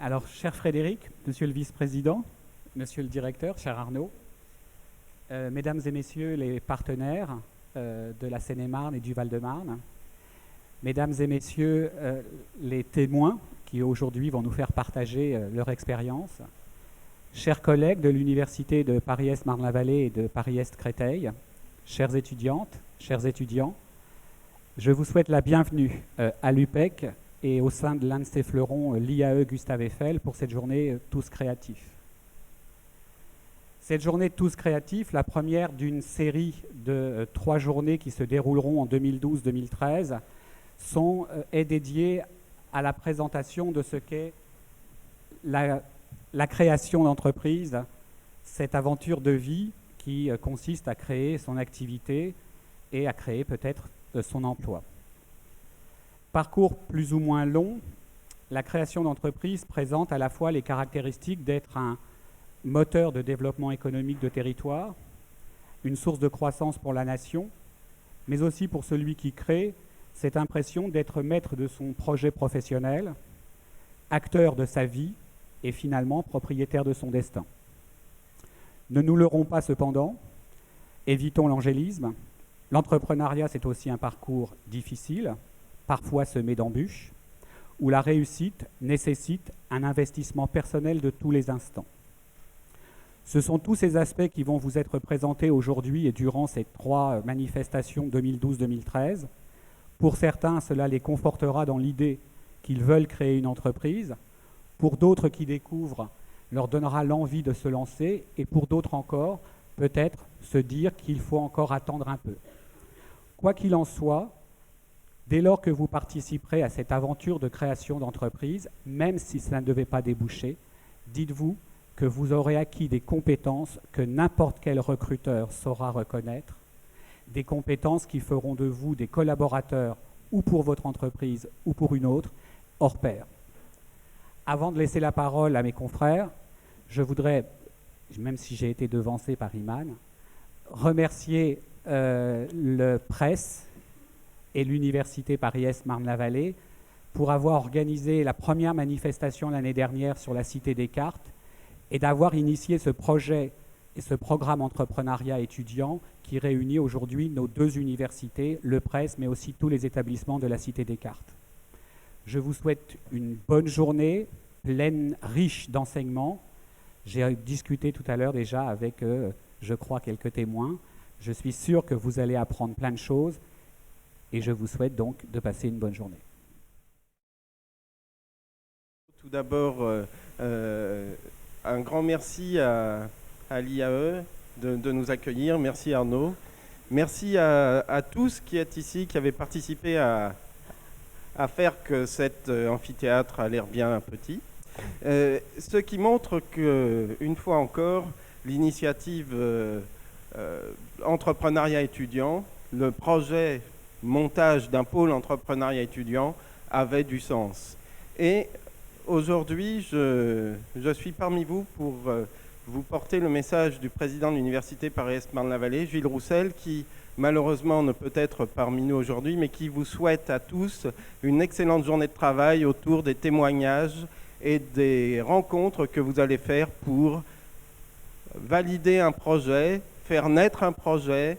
Alors, cher Frédéric, monsieur le vice-président, monsieur le directeur, cher Arnaud, mesdames et messieurs les partenaires de la Seine-et-Marne et du Val-de-Marne, mesdames et messieurs les témoins qui aujourd'hui vont nous faire partager leur expérience, chers collègues de l'Université de Paris-Est Marne-la-Vallée et de Paris-Est Créteil, chères étudiantes, chers étudiants, je vous souhaite la bienvenue à l'UPEC et au sein de l'un de ses fleurons, l'IAE Gustave Eiffel, pour cette journée Tous Créatifs. Cette journée Tous Créatifs, la première d'une série de 3 journées qui se dérouleront en 2012-2013, est dédiée à la présentation de ce qu'est la création d'entreprise, cette aventure de vie qui consiste à créer son activité et à créer peut-être son emploi. Parcours plus ou moins long, la création d'entreprise présente à la fois les caractéristiques d'être un moteur de développement économique de territoire, une source de croissance pour la nation, mais aussi pour celui qui crée cette impression d'être maître de son projet professionnel, acteur de sa vie et finalement propriétaire de son destin. Ne nous leurrons pas cependant, évitons l'angélisme. L'entrepreneuriat, c'est aussi un parcours difficile, parfois semé d'embûches, où la réussite nécessite un investissement personnel de tous les instants. Ce sont tous ces aspects qui vont vous être présentés aujourd'hui et durant ces 3 manifestations 2012-2013. Pour certains, cela les confortera dans l'idée qu'ils veulent créer une entreprise. Pour d'autres qui découvrent, leur donnera l'envie de se lancer. Et pour d'autres encore, peut-être se dire qu'il faut encore attendre un peu. Quoi qu'il en soit, dès lors que vous participerez à cette aventure de création d'entreprise, même si cela ne devait pas déboucher, dites-vous que vous aurez acquis des compétences que n'importe quel recruteur saura reconnaître, des compétences qui feront de vous des collaborateurs ou pour votre entreprise ou pour une autre, hors pair. Avant de laisser la parole à mes confrères, je voudrais, même si j'ai été devancé par Iman, remercier le presse et l'Université Paris-Est Marne-la-Vallée pour avoir organisé la première manifestation l'année dernière sur la Cité Descartes et d'avoir initié ce projet et ce programme entrepreneuriat étudiant qui réunit aujourd'hui nos 2 universités, le presse, mais aussi tous les établissements de la Cité Descartes. Je vous souhaite une bonne journée, pleine, riche d'enseignements. J'ai discuté tout à l'heure déjà avec, je crois, quelques témoins. Je suis sûr que vous allez apprendre plein de choses. Et je vous souhaite donc de passer une bonne journée. Tout d'abord, un grand merci à l'IAE de nous accueillir. Merci Arnaud. Merci à tous qui êtes ici, qui avez participé à faire que cet amphithéâtre a l'air bien petit. Ce qui montre qu'une fois encore, l'initiative entrepreneuriat étudiant, le projet montage d'un pôle entrepreneuriat étudiant avait du sens. Et aujourd'hui, je suis parmi vous pour vous porter le message du président de l'Université Paris-Est Marne-la-Vallée, Gilles Roussel, qui malheureusement ne peut être parmi nous aujourd'hui, mais qui vous souhaite à tous une excellente journée de travail autour des témoignages et des rencontres que vous allez faire pour valider un projet, faire naître un projet,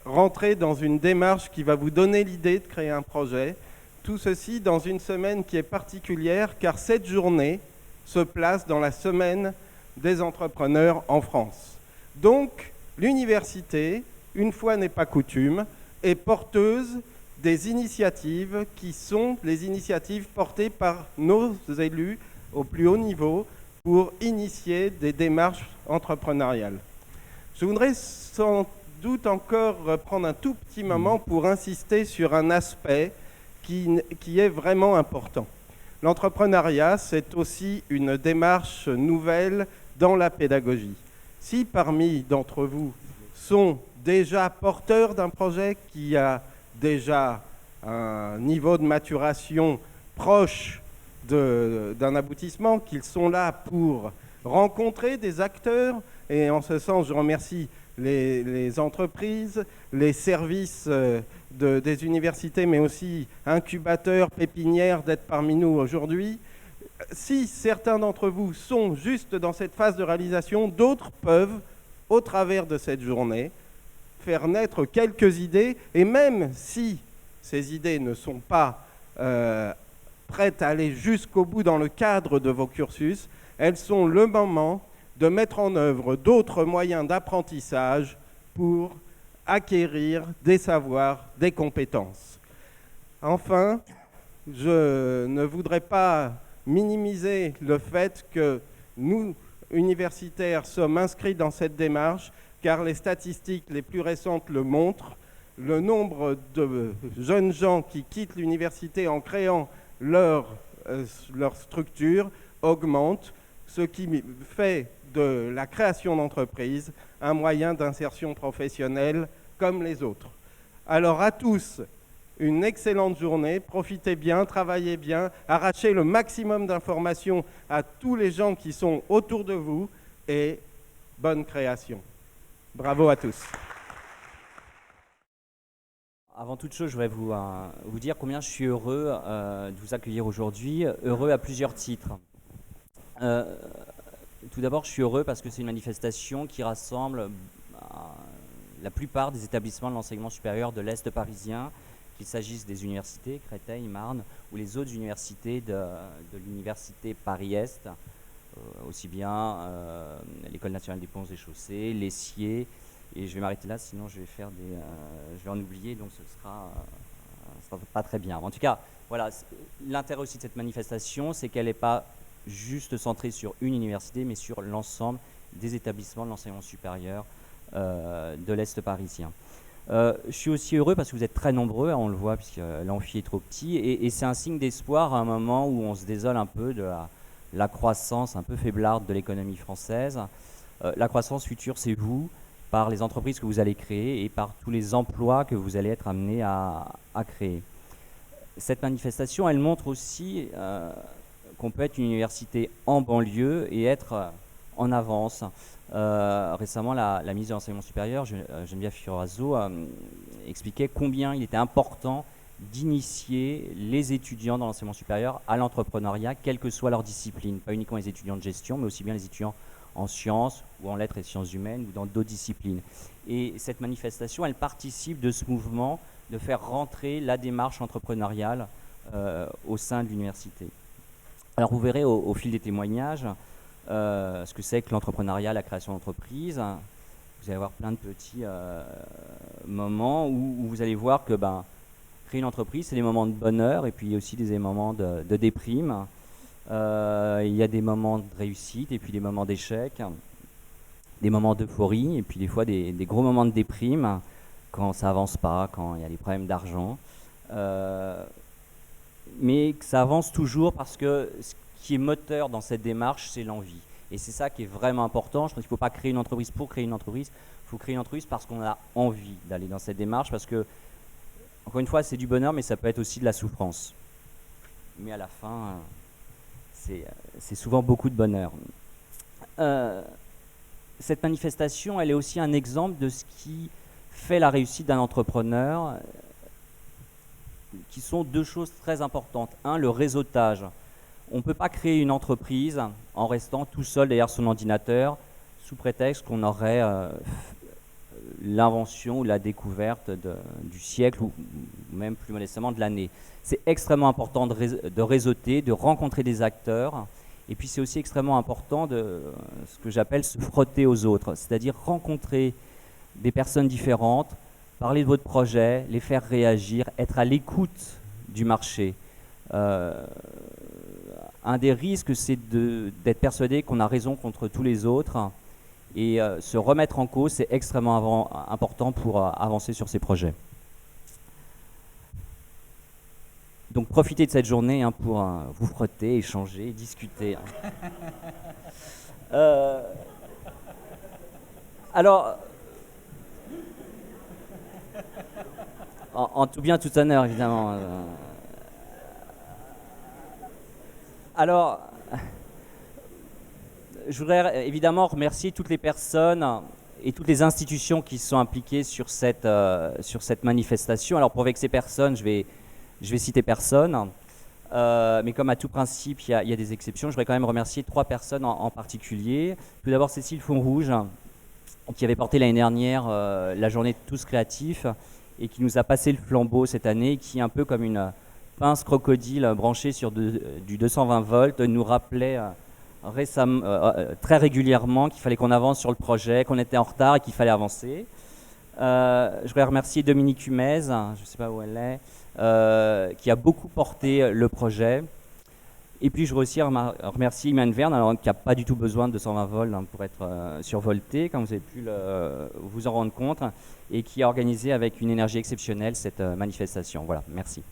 rentrer dans une démarche qui va vous donner l'idée de créer un projet. Tout ceci dans une semaine qui est particulière car cette journée se place dans la semaine des entrepreneurs en France. Donc, l'université, une fois n'est pas coutume, est porteuse des initiatives qui sont les initiatives portées par nos élus au plus haut niveau pour initier des démarches entrepreneuriales. Je voudrais sans doute encore prendre un tout petit moment pour insister sur un aspect qui est vraiment important. L'entrepreneuriat, c'est aussi une démarche nouvelle dans la pédagogie. Si parmi d'entre vous sont déjà porteurs d'un projet qui a déjà un niveau de maturation proche d'un aboutissement, qu'ils sont là pour rencontrer des acteurs, et en ce sens, je remercie les entreprises, les services des universités, mais aussi incubateurs, pépinières, d'être parmi nous aujourd'hui. si certains d'entre vous sont juste dans cette phase de réalisation, d'autres peuvent, au travers de cette journée, faire naître quelques idées, et même si ces idées ne sont pas prêtes à aller jusqu'au bout dans le cadre de vos cursus, elles sont le moment de mettre en œuvre d'autres moyens d'apprentissage pour acquérir des savoirs, des compétences. Enfin, je ne voudrais pas minimiser le fait que nous, universitaires, sommes inscrits dans cette démarche, car les statistiques les plus récentes le montrent. Le nombre de jeunes gens qui quittent l'université en créant leur structure augmente, ce qui fait de la création d'entreprises un moyen d'insertion professionnelle comme les autres. Alors à tous, une excellente journée, profitez bien, travaillez bien, arrachez le maximum d'informations à tous les gens qui sont autour de vous et bonne création. Bravo à tous. Avant toute chose, je voudrais vous dire combien je suis heureux de vous accueillir aujourd'hui, heureux à plusieurs titres. Tout d'abord, je suis heureux parce que c'est une manifestation qui rassemble la plupart des établissements de l'enseignement supérieur de l'Est parisien, qu'il s'agisse des universités, Créteil, Marne, ou les autres universités de l'université Paris-Est, aussi bien l'École nationale des ponts et chaussées, l'Essier, et je vais m'arrêter là, sinon je vais en oublier, donc ce sera pas très bien. En tout cas, voilà, l'intérêt aussi de cette manifestation, c'est qu'elle n'est pas juste centrée sur une université, mais sur l'ensemble des établissements de l'enseignement supérieur de l'Est parisien. Je suis aussi heureux parce que vous êtes très nombreux, on le voit puisque l'amphi est trop petit, et c'est un signe d'espoir à un moment où on se désole un peu de la croissance un peu faiblarde de l'économie française. La croissance future, c'est vous, par les entreprises que vous allez créer et par tous les emplois que vous allez être amenés à créer. Cette manifestation, elle montre aussi qu'on peut être une université en banlieue et être en avance. Récemment, la ministre de l'Enseignement supérieur, Geneviève Fioraso, expliquait combien il était important d'initier les étudiants dans l'enseignement supérieur à l'entrepreneuriat, quelle que soit leur discipline. Pas uniquement les étudiants de gestion, mais aussi bien les étudiants en sciences ou en lettres et sciences humaines ou dans d'autres disciplines. Et cette manifestation, elle participe de ce mouvement de faire rentrer la démarche entrepreneuriale au sein de l'université. Alors vous verrez au fil des témoignages ce que c'est que l'entrepreneuriat, la création d'entreprise. Vous allez avoir plein de petits moments où vous allez voir que créer une entreprise, c'est des moments de bonheur et puis aussi des moments de déprime. Il y a des moments de réussite et puis des moments d'échec, des moments d'euphorie et puis des fois des gros moments de déprime quand ça avance pas, quand il y a des problèmes d'argent. Mais que ça avance toujours parce que ce qui est moteur dans cette démarche, c'est l'envie. Et c'est ça qui est vraiment important. Je pense qu'il ne faut pas créer une entreprise pour créer une entreprise. Il faut créer une entreprise parce qu'on a envie d'aller dans cette démarche. Parce que, encore une fois, c'est du bonheur, mais ça peut être aussi de la souffrance. Mais à la fin, c'est souvent beaucoup de bonheur. Cette manifestation, elle est aussi un exemple de ce qui fait la réussite d'un entrepreneur, qui sont deux choses très importantes. Un, le réseautage. On ne peut pas créer une entreprise en restant tout seul derrière son ordinateur sous prétexte qu'on aurait l'invention ou la découverte du siècle ou même plus modestement de l'année. C'est extrêmement important de réseauter, de rencontrer des acteurs et puis c'est aussi extrêmement important de ce que j'appelle se frotter aux autres, c'est-à-dire rencontrer des personnes différentes, parler de votre projet, les faire réagir, être à l'écoute du marché. Un des risques, c'est d'être persuadé qu'on a raison contre tous les autres et se remettre en cause, c'est extrêmement important pour avancer sur ces projets. Donc profitez de cette journée pour vous frotter, échanger, discuter. Alors, en tout bien, tout honneur, évidemment. Alors, je voudrais évidemment remercier toutes les personnes et toutes les institutions qui sont impliquées sur cette manifestation. Alors, pour vexer personne, je vais citer personne. Mais comme à tout principe, il y a des exceptions. Je voudrais quand même remercier 3 personnes en particulier. Tout d'abord, Cécile Fonrouge, qui avait porté l'année dernière la journée de tous créatifs et qui nous a passé le flambeau cette année, qui, un peu comme une pince crocodile branchée sur du 220 volts, nous rappelait très régulièrement qu'il fallait qu'on avance sur le projet, qu'on était en retard et qu'il fallait avancer. Je voudrais remercier Dominique Humez, je ne sais pas où elle est, qui a beaucoup porté le projet. Et puis je voudrais aussi remercier Iman Verne, alors, qui n'a pas du tout besoin de 220 volts pour être survolté, comme vous avez pu vous en rendre compte, et qui a organisé avec une énergie exceptionnelle cette manifestation. Voilà, merci.